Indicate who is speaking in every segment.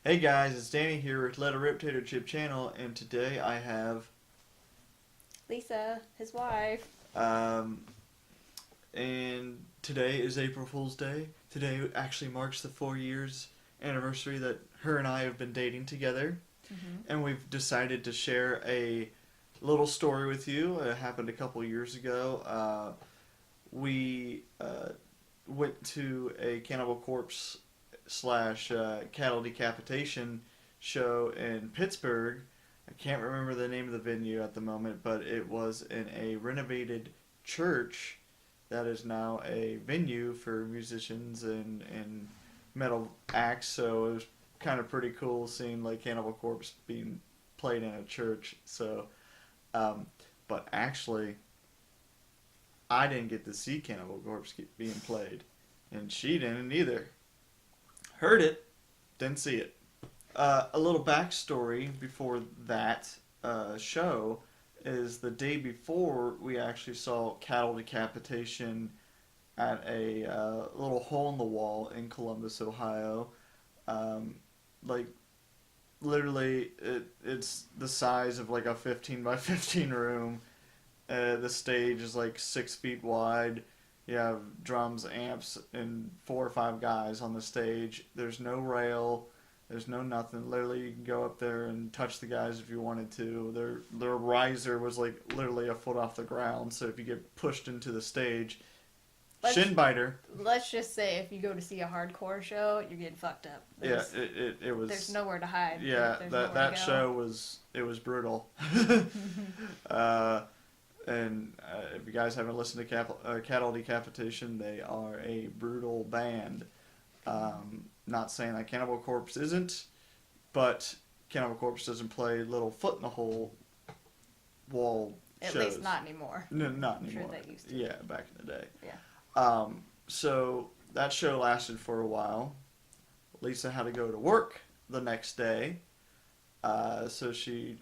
Speaker 1: Hey guys, it's Danny here with Let a Rip Tater Chip channel, and today I have,
Speaker 2: Lisa, his wife.
Speaker 1: um, and today is April Fool's Day. Today actually marks the 4 years anniversary that her and I have been dating together, and we've decided to share a little story with you. It happened a couple years ago. We went to a Cannibal Corpse slash cattle decapitation show in Pittsburgh. I can't remember the name of the venue at the moment, but it was in a renovated church that is now a venue for musicians and metal acts. So it was kind of pretty cool seeing like Cannibal Corpse being played in a church. So, um, but actually, I didn't get to see Cannibal Corpse being played, and she didn't either. Heard it, didn't see it. A little backstory before that show is the day before we actually saw cattle decapitation at a little hole in the wall in Columbus, Ohio. Um, like literally, it's the size of like a 15 by 15 room. The stage is like 6 feet wide. You have drums, amps, and 4 or 5 guys on the stage. There's no rail. There's no nothing. Literally, you can go up there and touch the guys if you wanted to. Their riser was like literally a foot off the ground. So if you get pushed into the stage, shin biter.
Speaker 2: Let's just say if you go to see a hardcore show, you're getting fucked up.
Speaker 1: It was.
Speaker 2: There's nowhere to hide.
Speaker 1: Yeah,
Speaker 2: There's
Speaker 1: that show was brutal. And if you guys haven't listened to Cattle Decapitation, they are a brutal band. Not saying that Cannibal Corpse isn't, but Cannibal Corpse doesn't play little foot in the hole wall
Speaker 2: At
Speaker 1: shows.
Speaker 2: least not anymore.
Speaker 1: No, not
Speaker 2: I'm
Speaker 1: anymore.
Speaker 2: sure they used to.
Speaker 1: Yeah, back in the day.
Speaker 2: Yeah.
Speaker 1: So that show lasted for a while. Lisa had to go to work the next day. So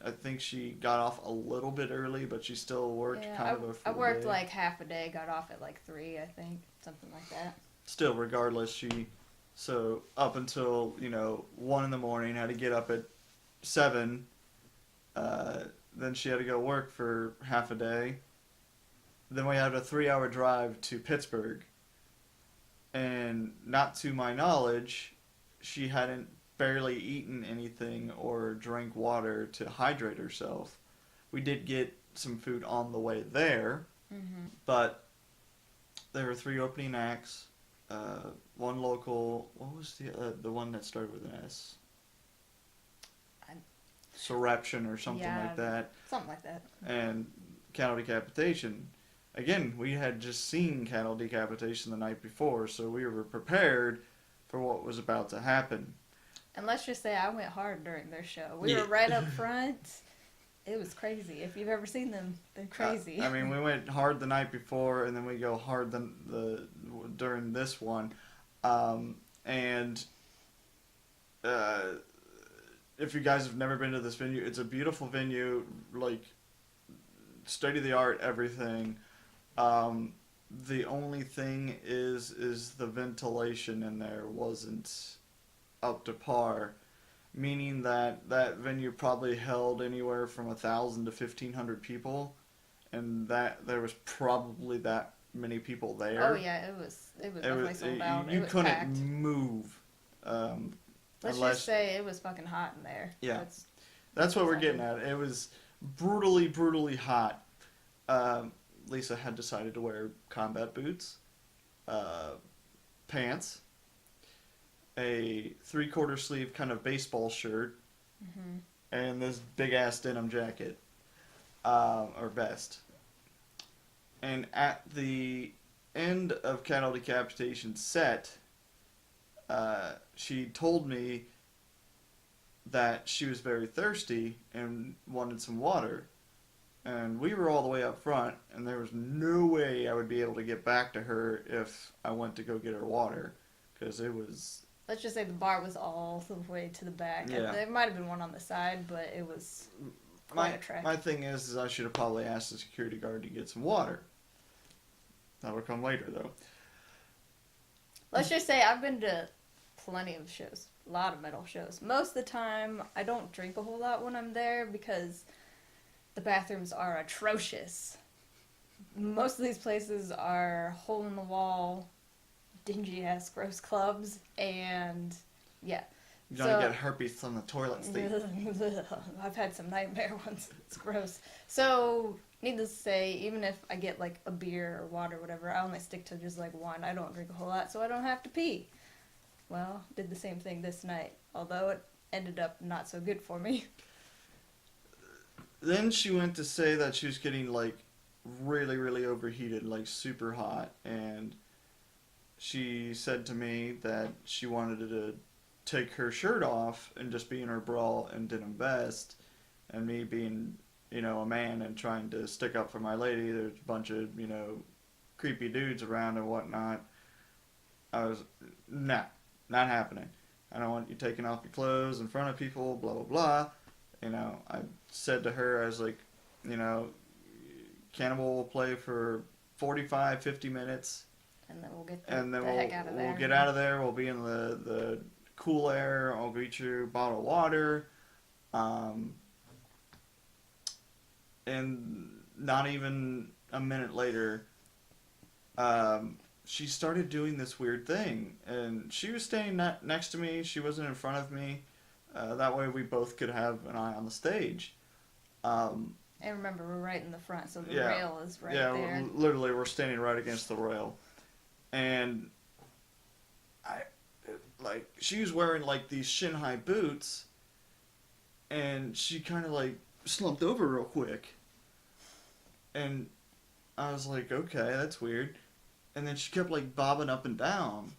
Speaker 1: I think she got off a little bit early, but she still worked
Speaker 2: Yeah,
Speaker 1: kind of a full
Speaker 2: I worked
Speaker 1: day.
Speaker 2: like half a day, got off at like 3, I think. Something like that.
Speaker 1: Still, regardless, so up until, 1 in the morning, had to get up at 7. Then she had to go work for half a day. Then we had a 3-hour drive to Pittsburgh. And not to my knowledge, she hadn't barely eaten anything or drank water to hydrate herself. We did get some food on the way there, but there were 3 opening acts. One local. What was the one that started with an S? Surreption or something like that.
Speaker 2: Something like that.
Speaker 1: And cattle decapitation. Again, we had just seen cattle decapitation the night before, so we were prepared for what was about to happen.
Speaker 2: And let's just say I went hard during their show. We were right up front. It was crazy. If you've ever seen them, they're crazy.
Speaker 1: I mean, we went hard the night before, and then we go hard during this one. If you guys have never been to this venue, it's a beautiful venue, like state of the art, everything. The only thing is the ventilation in there wasn't up to par, meaning that venue probably held anywhere from 1,000 to 1,500 people, and that there was probably that many people there.
Speaker 2: Oh yeah, it was definitely sold out.
Speaker 1: You
Speaker 2: it was
Speaker 1: couldn't
Speaker 2: packed.
Speaker 1: move.
Speaker 2: Let's just say it was fucking hot in there.
Speaker 1: Yeah, that's what we're getting at. It was brutally hot. Lisa had decided to wear combat boots, pants, a 3/4 sleeve kind of baseball shirt, and this big ass denim jacket, or vest. And at the end of Cattle Decapitation set, she told me that she was very thirsty and wanted some water. And we were all the way up front, and there was no way I would be able to get back to her if I went to go get her water, because it was...
Speaker 2: Let's just say the bar was all the way to the back.
Speaker 1: Yeah.
Speaker 2: There might have been one on the side, but it was quite a trek.
Speaker 1: My thing is I should have probably asked the security guard to get some water. That would come later, though.
Speaker 2: Let's just say I've been to plenty of shows. A lot of metal shows. Most of the time, I don't drink a whole lot when I'm there because the bathrooms are atrocious. Most of these places are hole-in-the-wall, dingy-ass, gross clubs, and yeah.
Speaker 1: You're gonna get herpes from the toilet seat.
Speaker 2: I've had some nightmare ones. It's gross. So, needless to say, even if I get like a beer or water or whatever, I only stick to just like one. I don't drink a whole lot, so I don't have to pee. Well, did the same thing this night, although it ended up not so good for me.
Speaker 1: Then she went to say that she was getting like really, really overheated, like super hot, and she said to me that she wanted to take her shirt off and just be in her bra and denim vest, and me being, you know, a man and trying to stick up for my lady, there's a bunch of, you know, creepy dudes around and whatnot. I was, nah, not happening. I don't want you taking off your clothes in front of people, blah, blah, blah. You know, I said to her, I was like, you know, Cannibal will play for 45, 50 minutes.
Speaker 2: And then we'll get the heck out of there.
Speaker 1: We'll get out of there. We'll be in the cool air. I'll get you a bottle of water. And not even a minute later, she started doing this weird thing. And she was standing next to me. She wasn't in front of me. That way we both could have an eye on the stage.
Speaker 2: And remember, we're right in the front, so the rail is right there.
Speaker 1: Yeah, literally, we're standing right against the rail. And she was wearing, like, these shin-high boots, and she kind of, like, slumped over real quick. And I was like, okay, that's weird. And then she kept, like, bobbing up and down.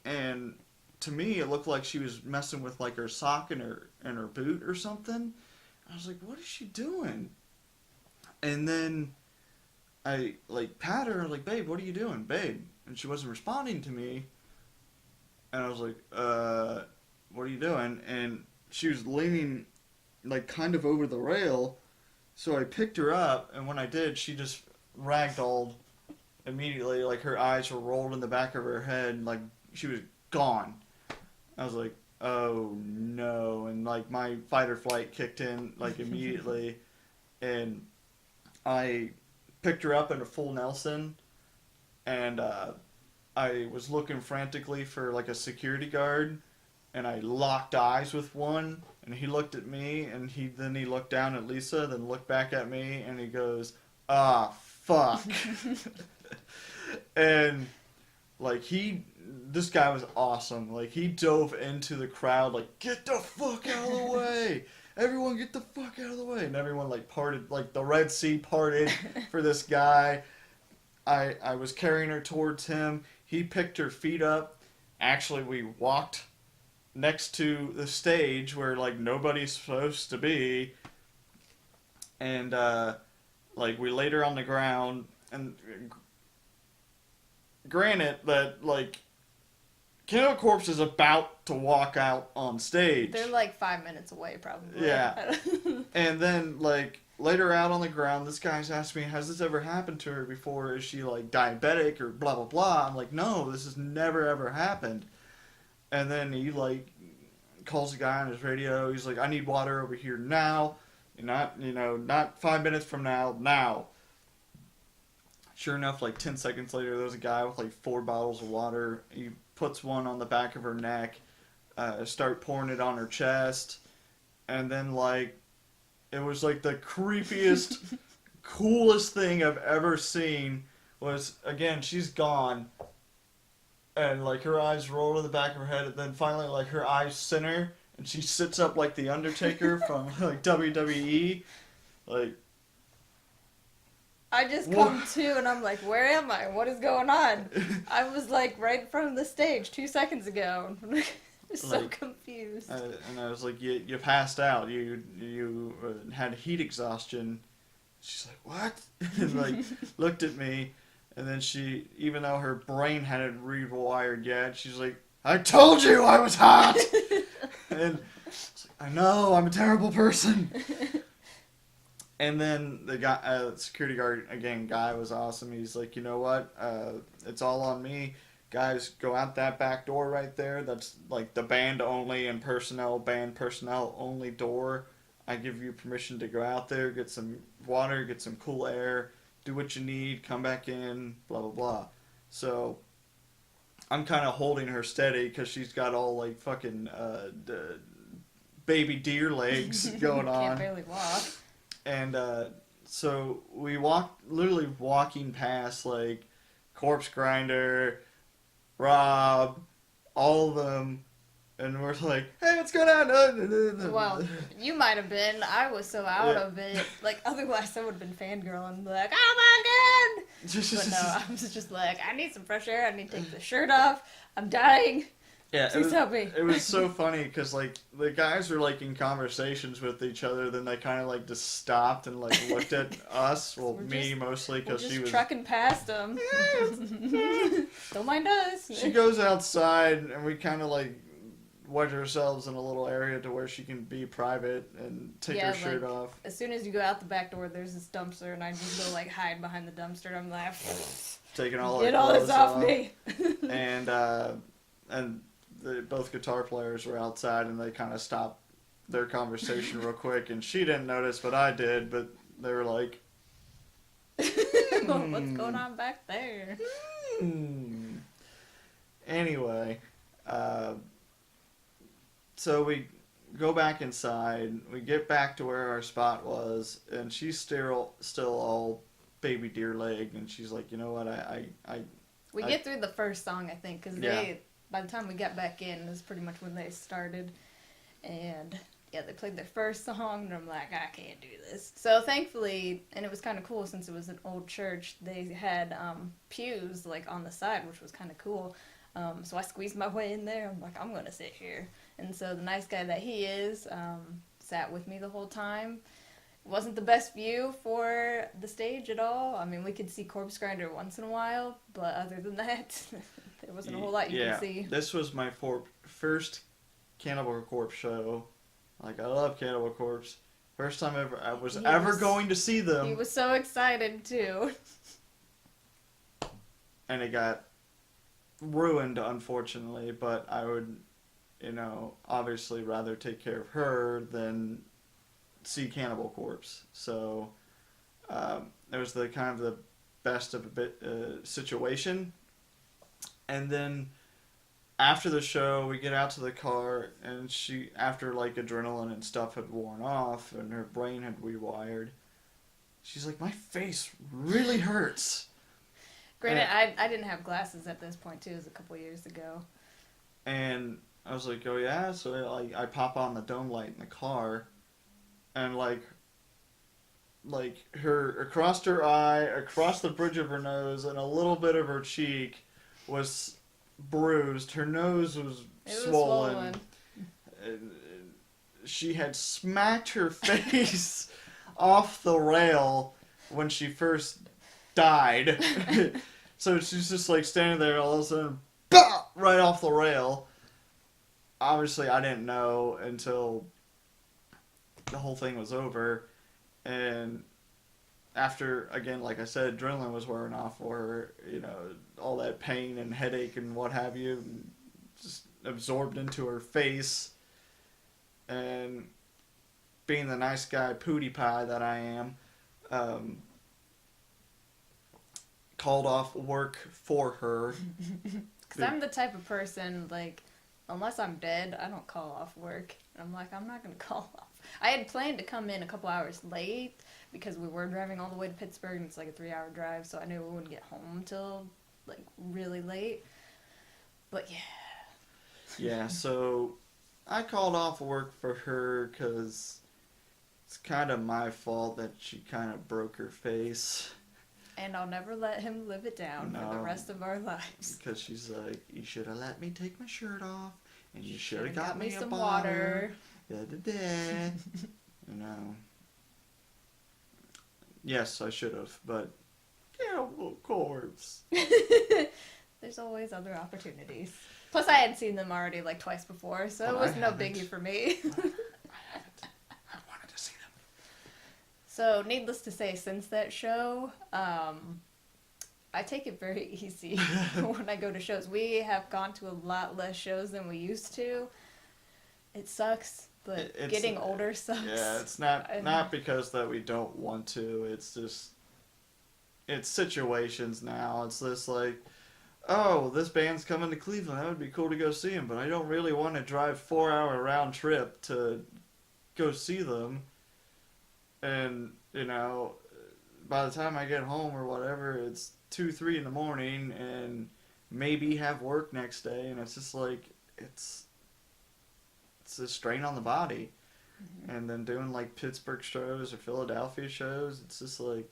Speaker 1: And to me, it looked like she was messing with, like, her sock and her boot or something. I was like, what is she doing? And then I, like, pat her, like, babe, what are you doing, babe? And she wasn't responding to me. And I was like, what are you doing? And she was leaning, like, kind of over the rail. So I picked her up, and when I did, she just ragdolled immediately. Like, her eyes were rolled in the back of her head, like, she was gone. I was like, oh, no. And, like, my fight or flight kicked in, like, immediately. And I picked her up in a full Nelson, and I was looking frantically for, like, a security guard, and I locked eyes with one, and he looked at me, and then he looked down at Lisa, then looked back at me, and he goes, ah, fuck. And, like, this guy was awesome. Like, he dove into the crowd, like, get the fuck out of the way! Everyone get the fuck out of the way! And everyone, like, parted, like, the Red Sea parted for this guy. I was carrying her towards him. He picked her feet up. Actually, we walked next to the stage where, like, nobody's supposed to be. And, like, we laid her on the ground. And granted that, like, Cannibal Corpse is about to walk out on stage.
Speaker 2: They're like 5 minutes away, probably.
Speaker 1: Yeah. And then, like, laid her out on the ground. This guy's asked me, has this ever happened to her before? Is she, like, diabetic or blah, blah, blah? I'm like, no, this has never, ever happened. And then he, like, calls the guy on his radio. He's like, I need water over here now. Not 5 minutes from now, now. Sure enough, like, 10 seconds later, there's a guy with, like, 4 bottles of water. He puts one on the back of her neck, start pouring it on her chest, and then, like, it was, like, the creepiest, coolest thing I've ever seen was, again, she's gone, and, like, her eyes roll in the back of her head, and then finally, like, her eyes center, and she sits up like the Undertaker from, like, WWE, like,
Speaker 2: I just come to, and I'm like, where am I? What is going on? I was, like, right in front of the stage 2 seconds ago. So
Speaker 1: like,
Speaker 2: confused.
Speaker 1: And I was like, you passed out. You had heat exhaustion. She's like, what? And, like, looked at me. And then she, even though her brain hadn't rewired yet, she's like, I told you I was hot! And I was like, I know, I'm a terrible person. And then the guy, security guard, again, guy was awesome. He's like, you know what? It's all on me. guys, go out that back door right there. That's like the band only and band personnel only door. I give you permission to go out there, get some water, get some cool air, do what you need, come back in, blah, blah, blah. So I'm kind of holding her steady because she's got all like fucking baby deer legs going on.
Speaker 2: Can't barely walk.
Speaker 1: And so we literally walking past like Corpse Grinder, Rob, all of them, and we're like, hey, what's going on?
Speaker 2: Well, you might have been. I was so out of it. Like, otherwise I would have been fangirling, like, oh my god! But no, I was just like, I need some fresh air. I need to take the shirt off. I'm dying.
Speaker 1: Yeah,
Speaker 2: please help me.
Speaker 1: It was so funny because like the guys were like in conversations with each other. Then they kind of like just stopped and like looked at us. Well, me mostly because she was
Speaker 2: trucking past them. Don't mind us.
Speaker 1: She goes outside and we kind of like wedge ourselves in a little area to where she can be private and take her shirt off.
Speaker 2: As soon as you go out the back door, there's this dumpster, and I just go like hide behind the dumpster. And I'm like,
Speaker 1: taking all
Speaker 2: get all this off me.
Speaker 1: And both guitar players were outside, and they kind of stopped their conversation real quick. And she didn't notice, but I did. But they were like,
Speaker 2: "What's going on back there?"
Speaker 1: Anyway, so we go back inside. We get back to where our spot was, and she's still all baby deer leg, and she's like, you know what,
Speaker 2: We get through the first song, I think, because by the time we got back in, is pretty much when they started, and yeah, they played their first song, and I'm like, I can't do this. So thankfully, and it was kind of cool since it was an old church, they had pews like on the side, which was kind of cool. So I squeezed my way in there. I'm like, I'm gonna sit here. And so the nice guy that he is sat with me the whole time. It wasn't the best view for the stage at all. I mean, we could see Corpse Grinder once in a while, but other than that, there wasn't a whole lot you could see.
Speaker 1: This was my first Cannibal Corpse show. Like, I love Cannibal Corpse. First time I was going to see them.
Speaker 2: He was so excited, too.
Speaker 1: And it got ruined, unfortunately, but I would, obviously rather take care of her than see Cannibal Corpse. So it was the kind of the best of a bit situation. And then after the show, we get out to the car, and she, after like adrenaline and stuff had worn off and her brain had rewired, she's like, my face really hurts.
Speaker 2: Granted, I didn't have glasses at this point too. It was a couple years ago.
Speaker 1: And I was like, oh yeah? So I pop on the dome light in the car, and like her, across her eye, across the bridge of her nose, and a little bit of her cheek was bruised. Her nose was swollen. She had smacked her face off the rail when she first died. So she's just like standing there, all of a sudden, bah! Right off the rail. Obviously, I didn't know until the whole thing was over. And after, again, like I said, adrenaline was wearing off for her, all that pain and headache and what have you, just absorbed into her face. And being the nice guy pootie pie that I am, called off work for her.
Speaker 2: Because I'm the type of person, like, unless I'm dead, I don't call off work. And I'm like, I'm not going to call off. I had planned to come in a couple hours late because we were driving all the way to Pittsburgh, and it's like a 3-hour drive, so I knew we wouldn't get home till, like, really late. But, yeah.
Speaker 1: Yeah, so I called off work for her because it's kind of my fault that she kind of broke her face.
Speaker 2: And I'll never let him live it down for the rest of our lives.
Speaker 1: Because she's like, you should have let me take my shirt off, and you should have got me
Speaker 2: some
Speaker 1: a
Speaker 2: water.
Speaker 1: Yes, I should have, but Cannibal Corpse.
Speaker 2: There's always other opportunities. Plus, I had seen them already like twice before, so it was no biggie for me.
Speaker 1: I haven't. I wanted to see them.
Speaker 2: So, needless to say, since that show, I take it very easy when I go to shows. We have gone to a lot less shows than we used to. It sucks, but getting older sucks.
Speaker 1: Yeah, it's not because that we don't want to. It's just it's situations now. It's this like, oh, this band's coming to Cleveland. That would be cool to go see them, but I don't really want to drive 4-hour round trip to go see them. And by the time I get home or whatever, it's 2, 3 in the morning, and maybe have work next day, and it's just like it's a strain on the body. Mm-hmm. And then doing like Pittsburgh shows or Philadelphia shows, it's just like,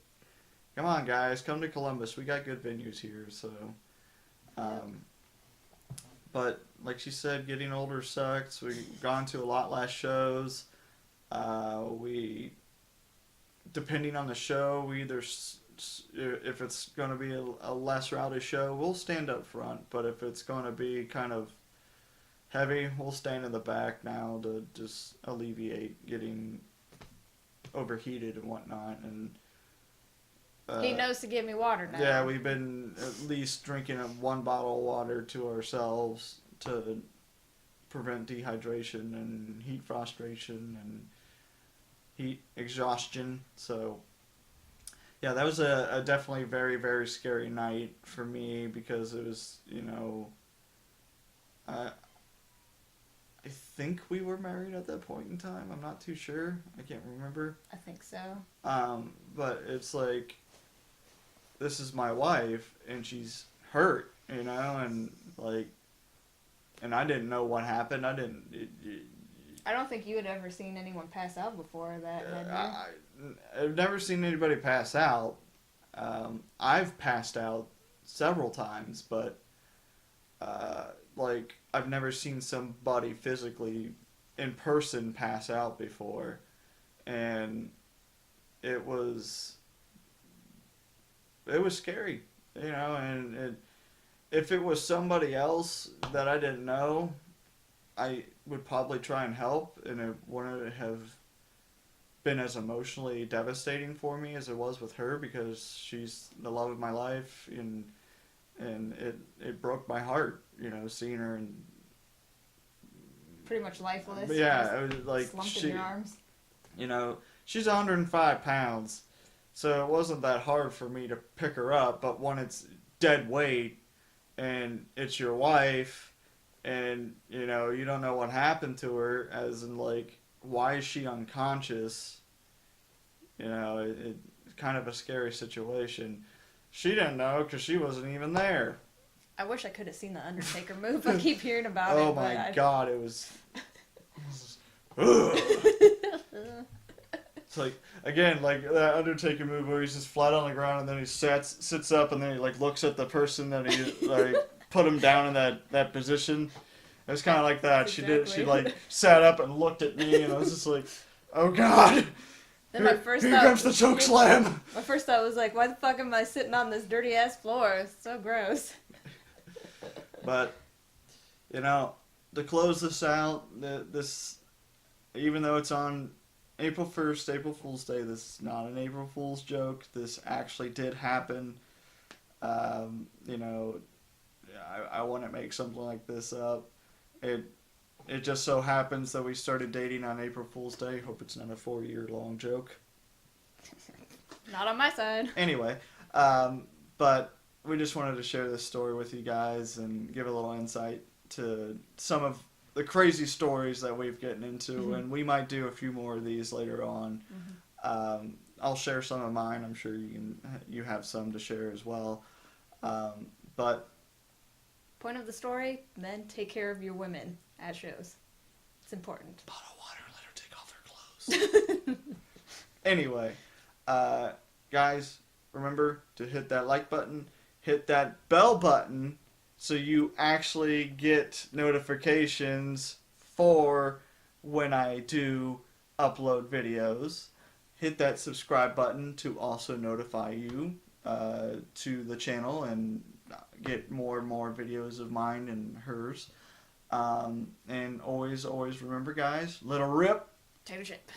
Speaker 1: come on guys, come to Columbus. We got good venues here. So, but like she said, getting older sucks. We've gone to a lot less shows. We, depending on the show, we either if it's going to be a less rowdy show, we'll stand up front. But if it's going to be kind of heavy, we'll stand in the back now to just alleviate getting overheated and whatnot. And
Speaker 2: he knows to give me water now.
Speaker 1: Yeah, we've been at least drinking 1 bottle of water to ourselves to prevent dehydration and heat frustration and heat exhaustion. So, yeah, that was a definitely very, very scary night for me because it was, I think we were married at that point in time. I'm not too sure. I can't remember.
Speaker 2: I think so.
Speaker 1: But it's like, this is my wife, and she's hurt, and like, and I didn't know what happened. I
Speaker 2: don't think you had ever seen anyone pass out before that, had you?
Speaker 1: I've never seen anybody pass out. I've passed out several times, but like, I've never seen somebody physically in person pass out before, and it was scary, and if it was somebody else that I didn't know, I would probably try and help, and it wouldn't have been as emotionally devastating for me as it was with her, because she's the love of my life, and it broke my heart, seeing her and
Speaker 2: pretty much lifeless.
Speaker 1: Yeah, it was like
Speaker 2: slumped in your arms.
Speaker 1: She's 105 pounds, so it wasn't that hard for me to pick her up. But when it's dead weight and it's your wife, and you don't know what happened to her, as in like, why is she unconscious? It's kind of a scary situation. She didn't know because she wasn't even there.
Speaker 2: I wish I could have seen the Undertaker move. I keep hearing about it.
Speaker 1: Oh my God, it was. It's like, again, like that Undertaker move where he's just flat on the ground and then he sits up and then he like looks at the person that he like put him down in that position. It was kind of like that.
Speaker 2: Exactly.
Speaker 1: She like sat up and looked at me, and I was just like, oh God.
Speaker 2: Then my first
Speaker 1: Here comes the choke slam.
Speaker 2: My first thought was like, why the fuck am I sitting on this dirty ass floor? It's so gross.
Speaker 1: But, to close this out, this, even though it's on April 1st, April Fool's Day, this is not an April Fool's joke. This actually did happen. I wouldn't make something like this up. It just so happens that we started dating on April Fool's Day. Hope it's not a 4-year-long joke.
Speaker 2: Not on my side.
Speaker 1: Anyway, but we just wanted to share this story with you guys and give a little insight to some of the crazy stories that we've gotten into, mm-hmm. and we might do a few more of these later on. Mm-hmm. I'll share some of mine. I'm sure you have some to share as well. But
Speaker 2: point of the story: men, take care of your women at shows. It's important.
Speaker 1: Bottle of water, let her take off her clothes. Anyway, guys, remember to hit that like button, hit that bell button, so you actually get notifications for when I do upload videos. Hit that subscribe button to also notify you to the channel and get more and more videos of mine and hers. And always remember, guys, little rip.
Speaker 2: Tater chip.